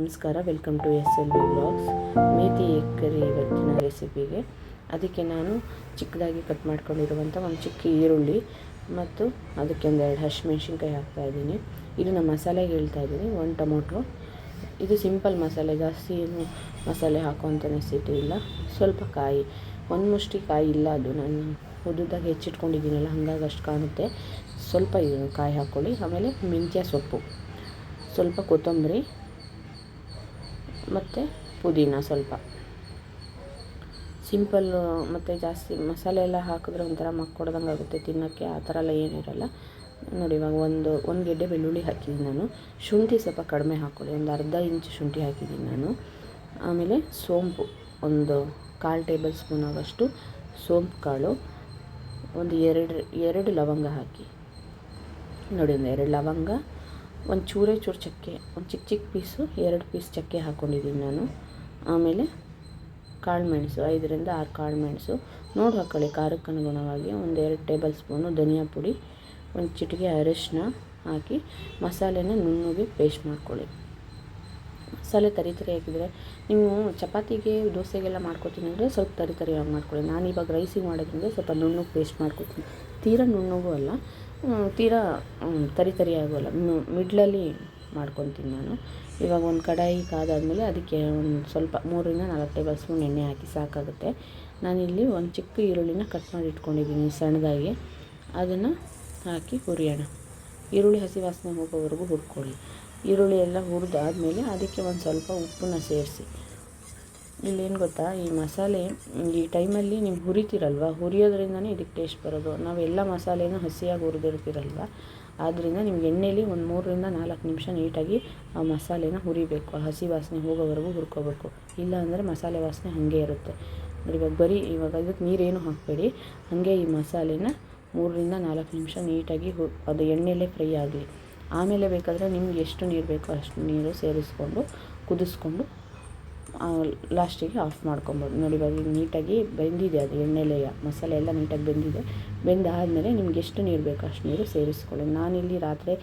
ನಮಸ್ಕಾರ, welcome to SLB vlogs. Methi egg curry ಇವತ್ತಿನ ರೆಸಿಪಿಗೆ ಅದಕ್ಕೆ ನಾನು ಚಿಕ್ಕದಾಗಿ ಕಟ್ ಮಾಡ್ಕೊಂಡಿರುವಂಥ ಒಂದು ಚಿಕ್ಕ ಈರುಳ್ಳಿ ಮತ್ತು ಅದಕ್ಕೆ ಒಂದೆರಡು ಹಸಿಮೆಣ್ಸಿನ್ಕಾಯಿ ಹಾಕ್ತಾಯಿದ್ದೀನಿ. ಇದನ್ನು ಮಸಾಲೆಗೆ ಹೇಳ್ತಾಯಿದ್ದೀನಿ. ಒಂದು ಟೊಮೊಟೊ. ಇದು ಸಿಂಪಲ್ ಮಸಾಲೆ, ಜಾಸ್ತಿ ಏನು ಮಸಾಲೆ ಹಾಕುವಂಥ ನೆಸಿಟಿ ಇಲ್ಲ. ಸ್ವಲ್ಪ ಕಾಯಿ, ಒಂದು ಮುಷ್ಟಿ ಕಾಯಿ ಇಲ್ಲ, ಅದು ನಾನು ಉದ್ದುದಾಗಿ ಹೆಚ್ಚಿಟ್ಕೊಂಡಿದ್ದೀನಲ್ಲ, ಹಾಗಾಗಿ ಅಷ್ಟು ಕಾಣುತ್ತೆ. ಸ್ವಲ್ಪ ಕಾಯಿ ಹಾಕ್ಕೊಳ್ಳಿ. ಆಮೇಲೆ ಮೆಂತ್ಯ ಸೊಪ್ಪು, ಸ್ವಲ್ಪ ಕೊತ್ತಂಬರಿ ಮತ್ತು ಪುದೀನ ಸ್ವಲ್ಪ. ಸಿಂಪಲ್ಲು ಮತ್ತು ಜಾಸ್ತಿ ಮಸಾಲೆ ಎಲ್ಲ ಹಾಕಿದ್ರೆ ಒಂಥರ ಮಕ್ಕೊಡ್ದಂಗೆ ಆಗುತ್ತೆ ತಿನ್ನೋಕ್ಕೆ, ಆ ಥರ ಎಲ್ಲ ಏನಿರಲ್ಲ. ನೋಡಿ, ಇವಾಗ ಒಂದು ಗೆಡ್ಡೆ ಬೆಳ್ಳುಳ್ಳಿ ಹಾಕಿದ್ದೀನಿ ನಾನು. ಶುಂಠಿ ಸ್ವಲ್ಪ ಕಡಿಮೆ ಹಾಕ್ಕೊಳ್ಳಿ, ಒಂದು ಅರ್ಧ ಇಂಚು ಶುಂಠಿ ಹಾಕಿದ್ದೀನಿ ನಾನು. ಆಮೇಲೆ ಸೋಂಪು ಒಂದು 1/4 ಟೇಬಲ್ ಸ್ಪೂನ್ ಆಗೋಷ್ಟು ಸೋಂಪು ಕಾಳು, ಒಂದು ಎರಡು ಲವಂಗ ಹಾಕಿ. ನೋಡಿ, ಒಂದು 2 ಲವಂಗ, ಒಂದು ಚೂರು ಚಕ್ಕೆ, ಒಂದು ಚಿಕ್ಕ ಪೀಸು 2 ಪೀಸ್ ಚಕ್ಕೆ ಹಾಕ್ಕೊಂಡಿದ್ದೀನಿ ನಾನು. ಆಮೇಲೆ ಕಾಳು ಮೆಣಸು, 5ರಿಂದ 6 ಕಾಳು ಮೆಣಸು ನೋಡಿ ಹಾಕ್ಕೊಳ್ಳಿ ಖಾರಕ್ಕೆ ಅನುಗುಣವಾಗಿ. ಒಂದು 2 ಟೇಬಲ್ ಸ್ಪೂನು ಧನಿಯಾ ಪುಡಿ, ಒಂದು ಚಿಟಿಕೆ ಅರಿಶಿನ ಹಾಕಿ ಮಸಾಲೆನ ನುಣ್ಣಗೆ ಪೇಸ್ಟ್ ಮಾಡ್ಕೊಳ್ಳಿ. ಮಸಾಲೆ ತರಿ ಹಾಕಿದರೆ, ನೀವು ಚಪಾತಿಗೆ ದೋಸೆಗೆಲ್ಲ ಮಾಡ್ಕೊತೀನಿ ಅಂದರೆ ಸ್ವಲ್ಪ ತರಿಯಾಗಿ ಮಾಡ್ಕೊಳ್ಳಿ. ನಾನು ಇವಾಗ ರೈಸಿಗೆ ಮಾಡೋದ್ರಿಂದ ಸ್ವಲ್ಪ ನುಣ್ಣಗೆ ಪೇಸ್ಟ್ ಮಾಡ್ಕೊತೀನಿ. ತೀರಾ ನುಣ್ಣಗೂ ಅಲ್ಲ, ತೀರಾ ತರಿ ಆಗೋಲ್ಲ, ಮಿಡ್ಲಲ್ಲಿ ಮಾಡ್ಕೊತೀನಿ ನಾನು. ಇವಾಗ ಒಂದು ಕಡಾಯಿ ಕಾದಾದಮೇಲೆ ಅದಕ್ಕೆ ಒಂದು ಸ್ವಲ್ಪ 3ರಿಂದ 4 ಟೇಬಲ್ ಸ್ಪೂನ್ ಎಣ್ಣೆ ಹಾಕಿ ಸಾಕಾಗುತ್ತೆ. ನಾನಿಲ್ಲಿ ಒಂದು ಚಿಕ್ಕ ಈರುಳ್ಳಿನ ಕಟ್ ಮಾಡಿ ಇಟ್ಕೊಂಡಿದ್ದೀನಿ ಸಣ್ಣದಾಗಿ, ಅದನ್ನು ಹಾಕಿ ಹುರಿಯೋಣ. ಈರುಳ್ಳಿ ಹಸಿ ವಾಸನೆ ಹೋಗೋವರೆಗೂ ಹುರ್ಕೊಳ್ಳಿ. ಈರುಳ್ಳಿ ಎಲ್ಲ ಹುರಿದಾದ್ಮೇಲೆ ಅದಕ್ಕೆ ಒಂದು ಸ್ವಲ್ಪ ಉಪ್ಪನ್ನ ಸೇರಿಸಿ. ಇಲ್ಲೇನು ಗೊತ್ತಾ, ಈ ಮಸಾಲೆ ಈ ಟೈಮಲ್ಲಿ ನೀವು ಹುರಿತೀರಲ್ವ, ಹುರಿಯೋದ್ರಿಂದನೇ ಇದಕ್ಕೆ ಟೇಸ್ಟ್ ಬರೋದು. ನಾವೆಲ್ಲ ಮಸಾಲೆನೂ ಹಸಿಯಾಗಿ ಹುರಿದಿರ್ತೀರಲ್ವ, ಆದ್ದರಿಂದ ನಿಮ್ಗೆ ಎಣ್ಣೆಯಲ್ಲಿ ಒಂದು 3ರಿಂದ 4 ನಿಮಿಷ ನೀಟಾಗಿ ಆ ಮಸಾಲೆನ ಹುರಿಬೇಕು. ಹಸಿ ವಾಸನೆ ಹೋಗೋವರೆಗೂ ಹುರ್ಕೋಬೇಕು, ಇಲ್ಲ ಅಂದರೆ ಮಸಾಲೆ ವಾಸನೆ ಹಾಗೆ ಇರುತ್ತೆ. ಇವಾಗ ಇದಕ್ಕೆ ನೀರೇನು ಹಾಕಬೇಡಿ, ಹಾಗೆ ಈ ಮಸಾಲೆನ 3ರಿಂದ 4 ನಿಮಿಷ ನೀಟಾಗಿ ಅದು ಎಣ್ಣೆಯಲ್ಲೇ ಫ್ರೈ ಆಗಲಿ. ಆಮೇಲೆ ಬೇಕಾದರೆ ನಿಮ್ಗೆ ಎಷ್ಟು ನೀರು ಬೇಕೋ ಅಷ್ಟು ನೀರು ಸೇರಿಸ್ಕೊಂಡು ಕುದಿಸ್ಕೊಂಡು ಲಾಸ್ಟಿಗೆ ಆಫ್ ಮಾಡ್ಕೊಬೋದು. ನೋಡಿ, ಇವಾಗ ನೀಟಾಗಿ ಬೆಂದಿದೆ, ಅದು ಎಣ್ಣೆಲೆ ಮಸಾಲೆ ಎಲ್ಲ ನೀಟಾಗಿ ಬೆಂದಿದೆ. ಬೆಂದಾದಮೇಲೆ ನಿಮ್ಗೆ ಎಷ್ಟು ನೀರು ಬೇಕೋ ಅಷ್ಟು ನೀರು ಸೇರಿಸ್ಕೊಳ್ಳಿ. ನಾನಿಲ್ಲಿ ರಾತ್ರಿ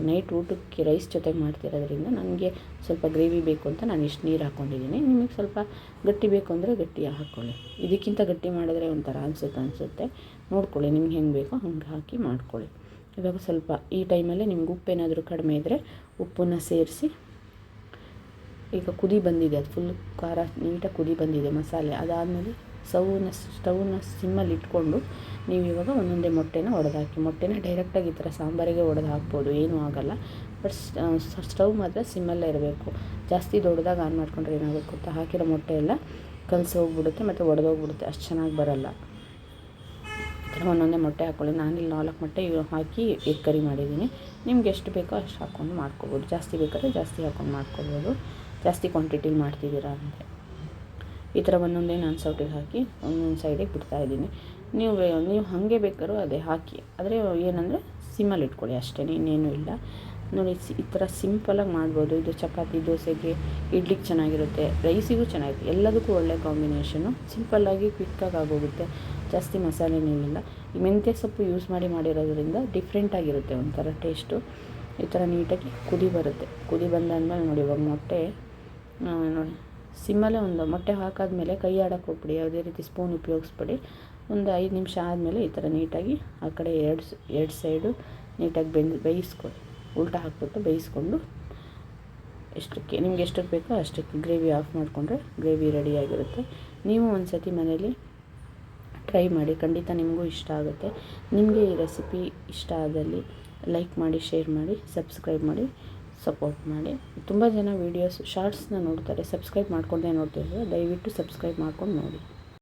ನೈಟ್ ಊಟಕ್ಕೆ ರೈಸ್ ಜೊತೆಗೆ ಮಾಡ್ತಿರೋದ್ರಿಂದ ನನಗೆ ಸ್ವಲ್ಪ ಗ್ರೇವಿ ಬೇಕು ಅಂತ ನಾನು ಇಷ್ಟು ನೀರು ಹಾಕ್ಕೊಂಡಿದ್ದೀನಿ. ನಿಮಗೆ ಸ್ವಲ್ಪ ಗಟ್ಟಿ ಬೇಕು ಅಂದರೆ ಗಟ್ಟಿ ಹಾಕ್ಕೊಳ್ಳಿ. ಇದಕ್ಕಿಂತ ಗಟ್ಟಿ ಮಾಡಿದ್ರೆ ಒಂಥರ ಅನಿಸುತ್ತೆ. ನೋಡ್ಕೊಳ್ಳಿ, ನಿಮ್ಗೆ ಹೆಂಗೆ ಬೇಕೋ ಹಂಗೆ ಹಾಕಿ ಮಾಡ್ಕೊಳ್ಳಿ. ಇವಾಗ ಸ್ವಲ್ಪ ಈ ಟೈಮಲ್ಲಿ ನಿಮ್ಗೆ ಉಪ್ಪೇನಾದರೂ ಕಡಿಮೆ ಇದ್ದರೆ ಉಪ್ಪನ್ನು ಸೇರಿಸಿ. ಈಗ ಕುದಿ ಬಂದಿದೆ, ಅದು ಫುಲ್ ಖಾರ ನೀಟಾಗಿ ಕುದಿ ಬಂದಿದೆ ಮಸಾಲೆ. ಅದಾದಮೇಲೆ ಸ್ಟವ್ನ ಸಿಮ್ಮಲ್ಲಿ ಇಟ್ಕೊಂಡು ನೀವು ಇವಾಗ ಒಂದೊಂದೇ ಮೊಟ್ಟೆನ ಒಡೆದಾಕಿ. ಮೊಟ್ಟೆನ ಡೈರೆಕ್ಟಾಗಿ ಈ ಥರ ಸಾಂಬಾರಿಗೆ ಒಡೆದು ಹಾಕ್ಬೋದು, ಏನೂ ಆಗೋಲ್ಲ. ಬಟ್ ಸ್ಟವ್ ಮಾತ್ರ ಸಿಮ್ಮಲ್ಲೇ ಇರಬೇಕು. ಜಾಸ್ತಿ ದೊಡ್ಡದಾಗಿ ಆನ್ ಮಾಡ್ಕೊಂಡ್ರೆ ಏನಾಗುತ್ತೆ ಗೊತ್ತಾ, ಹಾಕಿರೋ ಮೊಟ್ಟೆ ಎಲ್ಲ ಕಲಸೋಗ್ಬಿಡುತ್ತೆ ಮತ್ತು ಒಡೆದೋಗ್ಬಿಡುತ್ತೆ, ಅಷ್ಟು ಚೆನ್ನಾಗಿ ಬರೋಲ್ಲ. ಈ ಥರ ಒಂದೊಂದೇ ಮೊಟ್ಟೆ ಹಾಕ್ಕೊಳ್ಳಿ. ನಾನಿಲ್ಲಿ 4 ಮೊಟ್ಟೆ ಹಾಕಿ ಎಗ್ ಕರಿ ಮಾಡಿದ್ದೀನಿ. ನಿಮ್ಗೆ ಎಷ್ಟು ಬೇಕೋ ಅಷ್ಟು ಹಾಕ್ಕೊಂಡು ಮಾಡ್ಕೊಬೋದು. ಜಾಸ್ತಿ ಬೇಕಾದ್ರೆ ಜಾಸ್ತಿ ಹಾಕ್ಕೊಂಡು ಮಾಡ್ಕೊಬೋದು, ಜಾಸ್ತಿ ಕ್ವಾಂಟಿಟಿಲಿ ಮಾಡ್ತಿದ್ದೀರಾ ಅಂದರೆ. ಈ ಥರ ಒಂದೊಂದೇ ನಾನು ಸೌಟಿಗೆ ಹಾಕಿ ಒಂದೊಂದು ಸೈಡಿಗೆ ಬಿಡ್ತಾಯಿದ್ದೀನಿ. ನೀವು ಹಾಗೆ ಬೇಕಾದ್ರೂ ಅದೇ ಹಾಕಿ, ಆದರೆ ಏನಂದರೆ ಸಿಮ್ಮಲ್ಲಿ ಇಟ್ಕೊಳ್ಳಿ ಅಷ್ಟೇ, ಇನ್ನೇನು ಇಲ್ಲ. ನೋಡಿ, ಈ ಥರ ಸಿಂಪಲಾಗಿ ಮಾಡ್ಬೋದು. ಇದು ಚಪಾತಿ, ದೋಸೆಗೆ, ಇಡ್ಲಿಗೆ ಚೆನ್ನಾಗಿರುತ್ತೆ, ರೈಸಿಗೂ ಚೆನ್ನಾಗಿರುತ್ತೆ, ಎಲ್ಲದಕ್ಕೂ ಒಳ್ಳೆ ಕಾಂಬಿನೇಷನು. ಸಿಂಪಲ್ಲಾಗಿ ಕ್ವಿಕ್ಕಾಗಿ ಆಗೋಗುತ್ತೆ, ಜಾಸ್ತಿ ಮಸಾಲೆನೇನಿಲ್ಲ. ಈ ಮೆಂತ್ಯ ಸೊಪ್ಪು ಯೂಸ್ ಮಾಡಿರೋದ್ರಿಂದ ಡಿಫ್ರೆಂಟಾಗಿರುತ್ತೆ ಒಂಥರ ಟೇಸ್ಟು. ಈ ಥರ ನೀಟಾಗಿ ಕುದಿ ಬರುತ್ತೆ. ಕುದಿ ಬಂದಾದ್ಮೇಲೆ ನೋಡಿ, ಇವಾಗ ಮೊಟ್ಟೆ ನೋಡಿ ಸಿಮ್ಮಲ್ಲೇ ಒಂದು ಮೊಟ್ಟೆ ಹಾಕಾದ್ಮೇಲೆ ಕೈ ಆಡೋಕ್ಕೆ ಹೋಗ್ಬಿಡಿ, ಯಾವುದೇ ರೀತಿ ಸ್ಪೂನ್ ಉಪಯೋಗಿಸ್ಬೇಡಿ. ಒಂದು 5 ನಿಮಿಷ ಆದಮೇಲೆ ಈ ಥರ ನೀಟಾಗಿ ಆ ಕಡೆ ಎರಡು ಸೈಡು ನೀಟಾಗಿ ಬೇಯಿಸ್ಕೊಳ್ಳಿ. ಉಲ್ಟಾ ಹಾಕ್ಬಿಟ್ಟು ಬೇಯಿಸ್ಕೊಂಡು ನಿಮ್ಗೆ ಎಷ್ಟಕ್ಕೆ ಬೇಕೋ ಅಷ್ಟಕ್ಕೆ ಗ್ರೇವಿ ಆಫ್ ಮಾಡಿಕೊಂಡ್ರೆ ಗ್ರೇವಿ ರೆಡಿಯಾಗಿರುತ್ತೆ. ನೀವು ಒಂದು ಸತಿ ಮನೇಲಿ ಟ್ರೈ ಮಾಡಿ, ಖಂಡಿತ ನಿಮಗೂ ಇಷ್ಟ ಆಗುತ್ತೆ. ನಿಮಗೆ ಈ ರೆಸಿಪಿ ಇಷ್ಟ ಆದಲ್ಲಿ ಲೈಕ್ ಮಾಡಿ, ಶೇರ್ ಮಾಡಿ, ಸಬ್ಸ್ಕ್ರೈಬ್ ಮಾಡಿ, ಸಪೋರ್ಟ್ ಮಾಡಿ. ತುಂಬ ಜನ ವೀಡಿಯೋಸ್ ಶಾರ್ಟ್ಸ್ನ ನೋಡ್ತಾರೆ, ಸಬ್ಸ್ಕ್ರೈಬ್ ಮಾಡ್ಕೊಂಡೇ ನೋಡ್ತಿದ್ದಾರೆ. ದಯವಿಟ್ಟು ಸಬ್ಸ್ಕ್ರೈಬ್ ಮಾಡ್ಕೊಂಡು ನೋಡಿ.